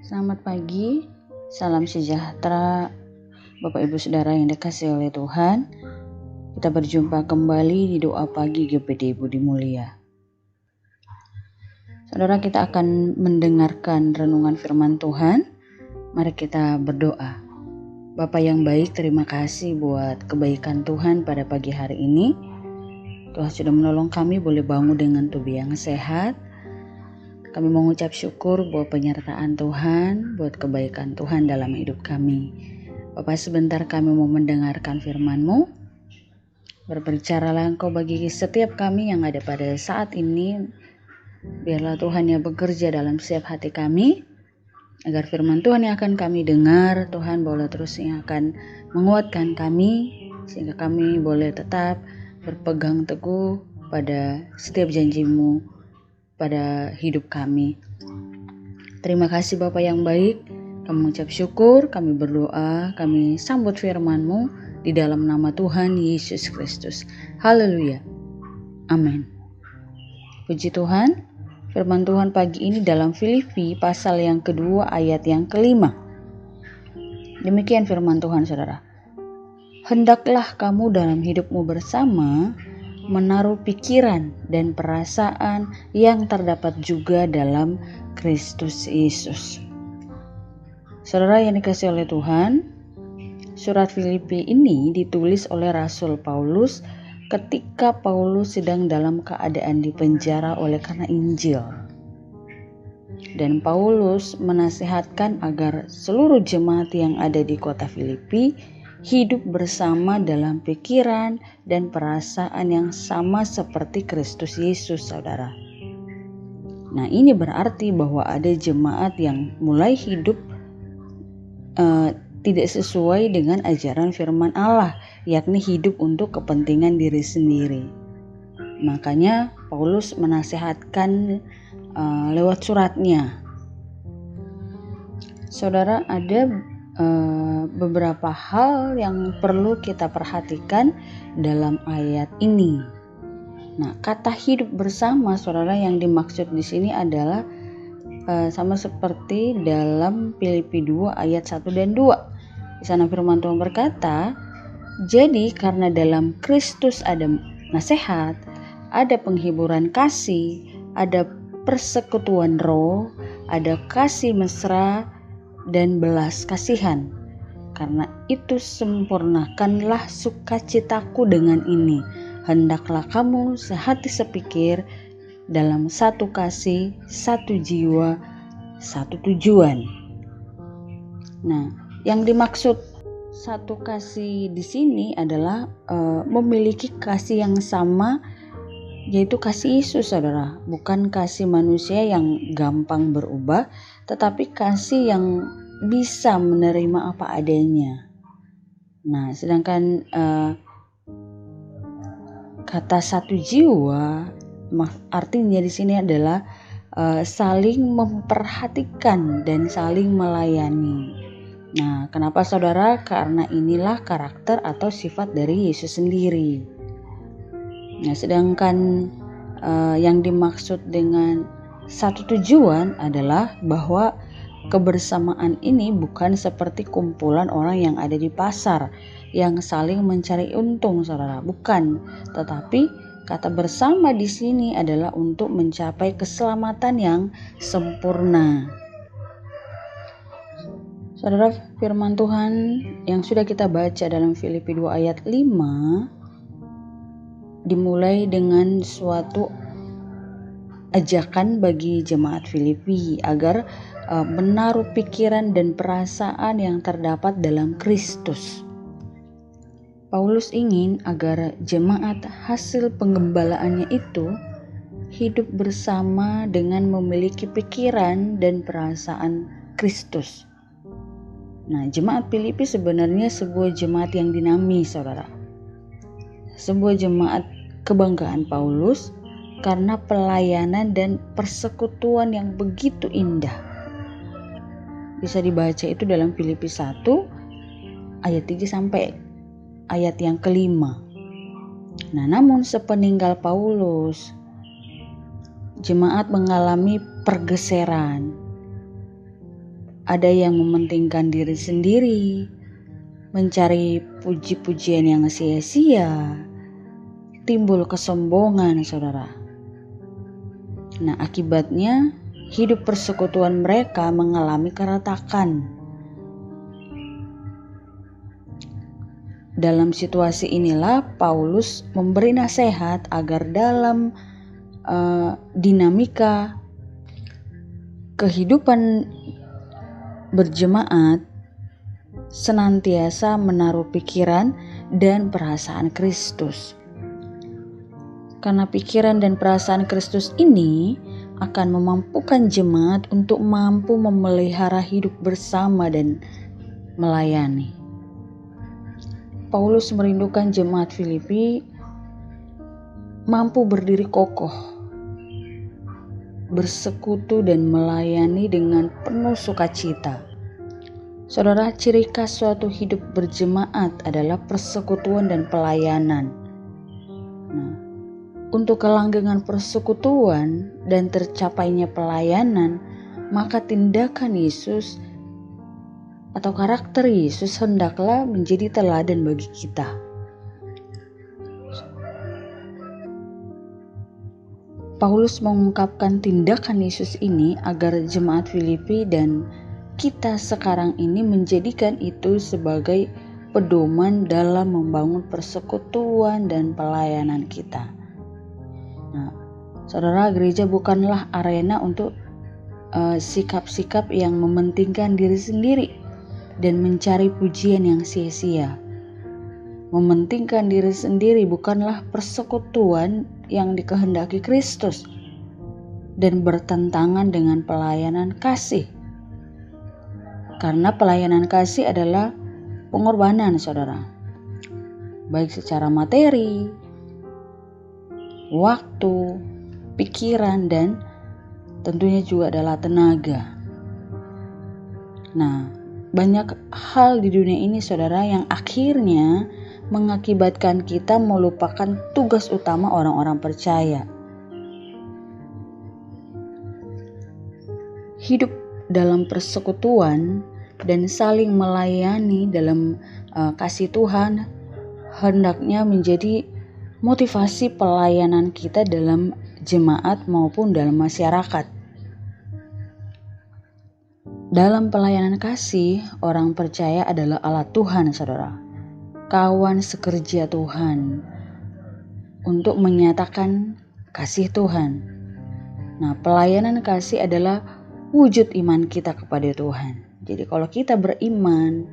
Selamat pagi, salam sejahtera Bapak Ibu Saudara yang dikasihi oleh Tuhan. Kita berjumpa kembali di doa pagi GPD Budi Mulia. Saudara, kita akan mendengarkan renungan firman Tuhan. Mari kita berdoa. Bapa yang baik, terima kasih buat kebaikan Tuhan pada pagi hari ini. Tuhan sudah menolong kami boleh bangun dengan tubuh yang sehat. Kami mengucap syukur buat penyertaan Tuhan, buat kebaikan Tuhan dalam hidup kami. Bapak, sebentar kami mau mendengarkan firman-Mu. Berbicaralah Engkau bagi setiap kami yang ada pada saat ini. Biarlah Tuhan yang bekerja dalam setiap hati kami, agar firman Tuhan yang akan kami dengar, Tuhan boleh terus yang akan menguatkan kami, sehingga kami boleh tetap berpegang teguh pada setiap janji-Mu pada hidup kami. Terima kasih Bapa yang baik. Kami mengucap syukur, kami berdoa, kami sambut firman-Mu di dalam nama Tuhan Yesus Kristus. Haleluya. Amin. Puji Tuhan. Firman Tuhan pagi ini dalam Filipi pasal yang kedua ayat yang kelima. Demikian firman Tuhan, saudara. Hendaklah kamu dalam hidupmu bersama menaruh pikiran dan perasaan yang terdapat juga dalam Kristus Yesus. Saudara yang dikasihi oleh Tuhan, surat Filipi ini ditulis oleh Rasul Paulus ketika Paulus sedang dalam keadaan dipenjara oleh karena Injil. Dan Paulus menasihatkan agar seluruh jemaat yang ada di kota Filipi hidup bersama dalam pikiran dan perasaan yang sama seperti Kristus Yesus, saudara. Nah, ini berarti bahwa ada jemaat yang mulai hidup tidak sesuai dengan ajaran firman Allah, yakni hidup untuk kepentingan diri sendiri. Makanya Paulus menasihatkan lewat suratnya. Saudara, ada beberapa hal yang perlu kita perhatikan dalam ayat ini. Nah, kata hidup bersama, saudara, yang dimaksud di sini adalah sama seperti dalam Filipi 2 ayat 1 dan 2. Di sana firman Tuhan berkata, "Jadi karena dalam Kristus ada nasihat, ada penghiburan kasih, ada persekutuan roh, ada kasih mesra dan belas kasihan. Karena itu sempurnakanlah sukacitaku dengan ini. Hendaklah kamu sehati sepikir dalam satu kasih, satu jiwa, satu tujuan." Nah, yang dimaksud satu kasih di sini adalah memiliki kasih yang sama, yaitu kasih Yesus, saudara. Bukan kasih manusia yang gampang berubah, tetapi kasih yang bisa menerima apa adanya. Nah, sedangkan kata satu jiwa artinya di sini adalah saling memperhatikan dan saling melayani. Nah, kenapa saudara? Karena inilah karakter atau sifat dari Yesus sendiri. Nah, sedangkan yang dimaksud dengan satu tujuan adalah bahwa kebersamaan ini bukan seperti kumpulan orang yang ada di pasar yang saling mencari untung, saudara. Bukan, tetapi kata bersama di sini adalah untuk mencapai keselamatan yang sempurna. Saudara, firman Tuhan yang sudah kita baca dalam Filipi 2 ayat 5 dimulai dengan suatu ajakan bagi jemaat Filipi agar menaruh pikiran dan perasaan yang terdapat dalam Kristus. Paulus ingin agar jemaat hasil penggembalaannya itu hidup bersama dengan memiliki pikiran dan perasaan Kristus. Nah, jemaat Filipi sebenarnya sebuah jemaat yang dinamis, saudara. Sebuah jemaat kebanggaan Paulus karena pelayanan dan persekutuan yang begitu indah. Bisa dibaca itu dalam Filipi 1 ayat 3 sampai ayat yang kelima. Nah, namun sepeninggal Paulus, jemaat mengalami pergeseran. ada yang mementingkan diri sendiri, mencari puji-pujian yang sia-sia, timbul kesombongan, saudara. Nah, akibatnya hidup persekutuan mereka mengalami keretakan. Dalam situasi inilah Paulus memberi nasihat agar dalam dinamika kehidupan berjemaat senantiasa menaruh pikiran dan perasaan Kristus. Karena pikiran dan perasaan Kristus ini akan memampukan jemaat untuk mampu memelihara hidup bersama dan melayani. Paulus merindukan jemaat Filipi mampu berdiri kokoh, bersekutu dan melayani dengan penuh sukacita. Saudara, ciri khas suatu hidup berjemaat adalah persekutuan dan pelayanan. Nah, untuk kelanggengan persekutuan dan tercapainya pelayanan, maka tindakan Yesus atau karakter Yesus hendaklah menjadi teladan bagi kita. Paulus mengungkapkan tindakan Yesus ini agar jemaat Filipi dan kita sekarang ini menjadikan itu sebagai pedoman dalam membangun persekutuan dan pelayanan kita. Nah, saudara, gereja bukanlah arena untuk sikap-sikap yang mementingkan diri sendiri dan mencari pujian yang sia-sia. Mementingkan diri sendiri bukanlah persekutuan yang dikehendaki Kristus dan bertentangan dengan pelayanan kasih. Karena pelayanan kasih adalah pengorbanan, saudara. Baik secara materi, waktu, pikiran, dan tentunya juga adalah tenaga. Nah, banyak hal di dunia ini, saudara, yang akhirnya mengakibatkan kita melupakan tugas utama orang-orang percaya. Hidup dalam persekutuan dan saling melayani dalam kasih Tuhan hendaknya menjadi motivasi pelayanan kita dalam jemaat maupun dalam masyarakat. Dalam pelayanan kasih, orang percaya adalah alat Tuhan, saudara. Kawan sekerja Tuhan untuk menyatakan kasih Tuhan. Nah, pelayanan kasih adalah wujud iman kita kepada Tuhan. Jadi kalau kita beriman,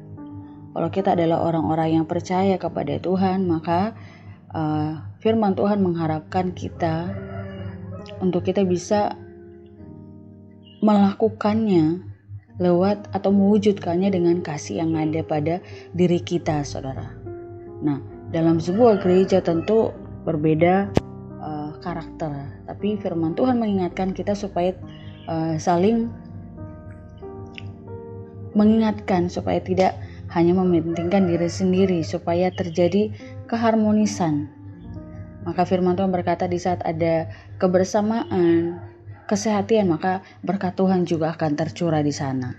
kalau kita adalah orang-orang yang percaya kepada Tuhan, maka firman Tuhan mengharapkan kita untuk kita bisa melakukannya lewat atau mewujudkannya dengan kasih yang ada pada diri kita, saudara. Nah, dalam sebuah gereja tentu berbeda karakter, tapi firman Tuhan mengingatkan kita supaya saling mengingatkan supaya tidak hanya mementingkan diri sendiri, supaya terjadi keharmonisan. Maka firman Tuhan berkata di saat ada kebersamaan, kesehatan, maka berkat Tuhan juga akan tercurah di sana.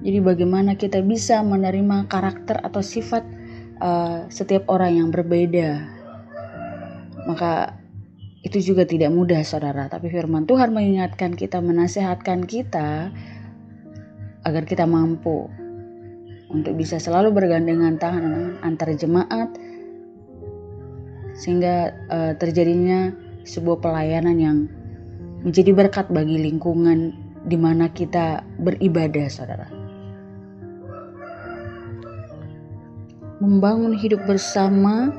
Jadi bagaimana kita bisa menerima karakter atau sifat setiap orang yang berbeda, maka itu juga tidak mudah, saudara. Tapi firman Tuhan mengingatkan kita, menasihatkan kita agar kita mampu untuk bisa selalu bergandengan tangan antar jemaat, sehingga terjadinya sebuah pelayanan yang menjadi berkat bagi lingkungan di mana kita beribadah, saudara. Membangun hidup bersama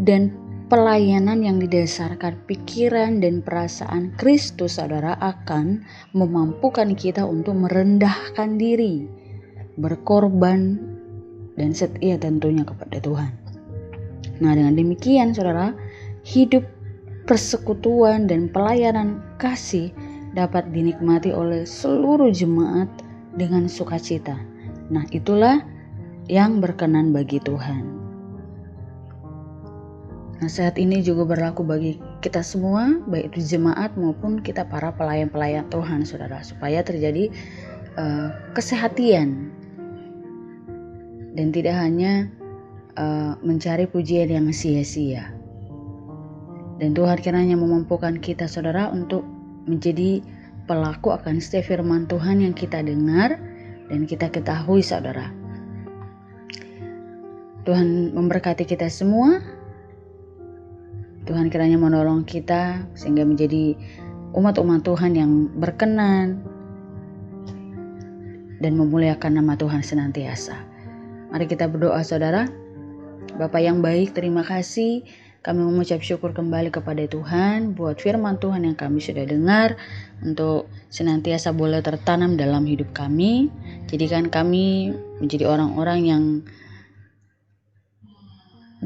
dan pelayanan yang didasarkan pikiran dan perasaan Kristus, saudara, akan memampukan kita untuk merendahkan diri, berkorban, dan setia tentunya kepada Tuhan. Nah, dengan demikian, saudara, hidup persekutuan dan pelayanan kasih dapat dinikmati oleh seluruh jemaat dengan sukacita. Nah, itulah yang berkenan bagi Tuhan. Nasihat ini juga berlaku bagi kita semua, baik itu jemaat maupun kita para pelayan-pelayan Tuhan, saudara, supaya terjadi kesehatian, dan tidak hanya mencari pujian yang sia-sia. Dan Tuhan kiranya memampukan kita saudara untuk menjadi pelaku akan setiap firman Tuhan yang kita dengar dan kita ketahui saudara. Tuhan memberkati kita semua. Tuhan kiranya menolong kita sehingga menjadi umat-umat Tuhan yang berkenan dan memuliakan nama Tuhan senantiasa. Mari kita berdoa saudara. Bapa yang baik, terima kasih. Kami mengucap syukur kembali kepada Tuhan buat firman Tuhan yang kami sudah dengar untuk senantiasa boleh tertanam dalam hidup kami. Jadikan kami menjadi orang-orang yang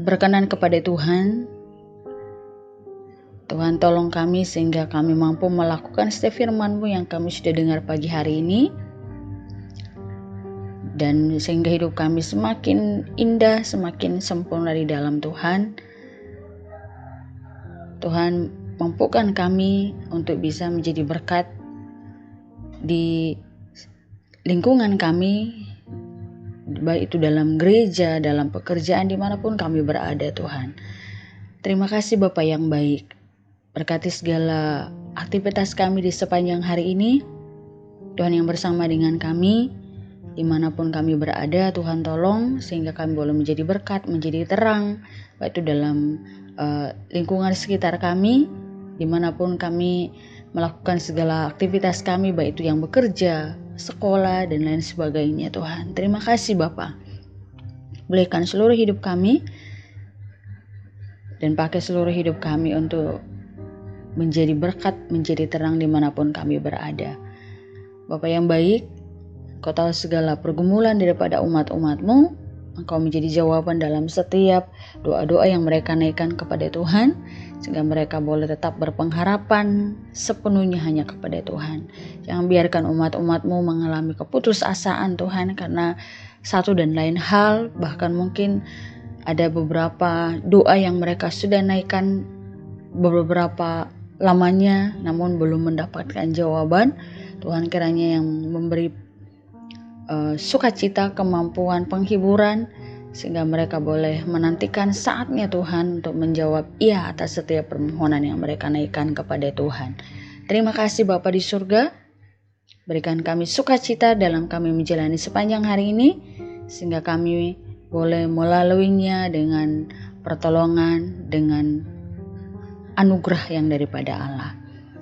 berkenan kepada Tuhan. Tuhan tolong kami sehingga kami mampu melakukan setiap firman-Mu yang kami sudah dengar pagi hari ini. Dan sehingga hidup kami semakin indah, semakin sempurna di dalam Tuhan. Tuhan mampukan kami untuk bisa menjadi berkat di lingkungan kami, baik itu dalam gereja, dalam pekerjaan, dimanapun kami berada Tuhan. Terima kasih Bapa yang baik. Berkati segala aktivitas kami di sepanjang hari ini. Tuhan yang bersama dengan kami, dimanapun kami berada, Tuhan tolong sehingga kami boleh menjadi berkat, menjadi terang, baik itu dalam lingkungan sekitar kami, dimanapun kami melakukan segala aktivitas kami, baik itu yang bekerja, sekolah, dan lain sebagainya Tuhan. Terima kasih Bapa. Bolehkan seluruh hidup kami dan pakai seluruh hidup kami untuk menjadi berkat, menjadi terang dimanapun kami berada. Bapa yang baik, Kau tahu segala pergumulan daripada umat-umat-Mu. Engkau menjadi jawaban dalam setiap doa-doa yang mereka naikkan kepada Tuhan, sehingga mereka boleh tetap berpengharapan sepenuhnya hanya kepada Tuhan. Jangan biarkan umat-umat-Mu mengalami keputusasaan Tuhan karena satu dan lain hal, bahkan mungkin ada beberapa doa yang mereka sudah naikkan beberapa lamanya namun belum mendapatkan jawaban. Tuhan kiranya yang memberi sukacita, kemampuan, penghiburan, sehingga mereka boleh menantikan saatnya Tuhan untuk menjawab iya atas setiap permohonan yang mereka naikkan kepada Tuhan. Terima kasih Bapa di surga. Berikan kami sukacita dalam kami menjalani sepanjang hari ini, sehingga kami boleh melaluinya dengan pertolongan, dengan anugerah yang daripada Allah.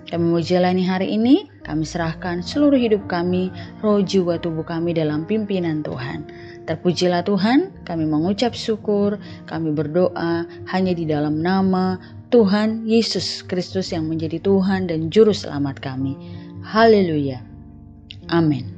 Kami mau jalani hari ini, kami serahkan seluruh hidup kami, roh, jiwa, tubuh kami dalam pimpinan Tuhan. Terpujilah Tuhan, kami mengucap syukur, kami berdoa hanya di dalam nama Tuhan Yesus Kristus yang menjadi Tuhan dan Juru Selamat kami. Haleluya. Amin.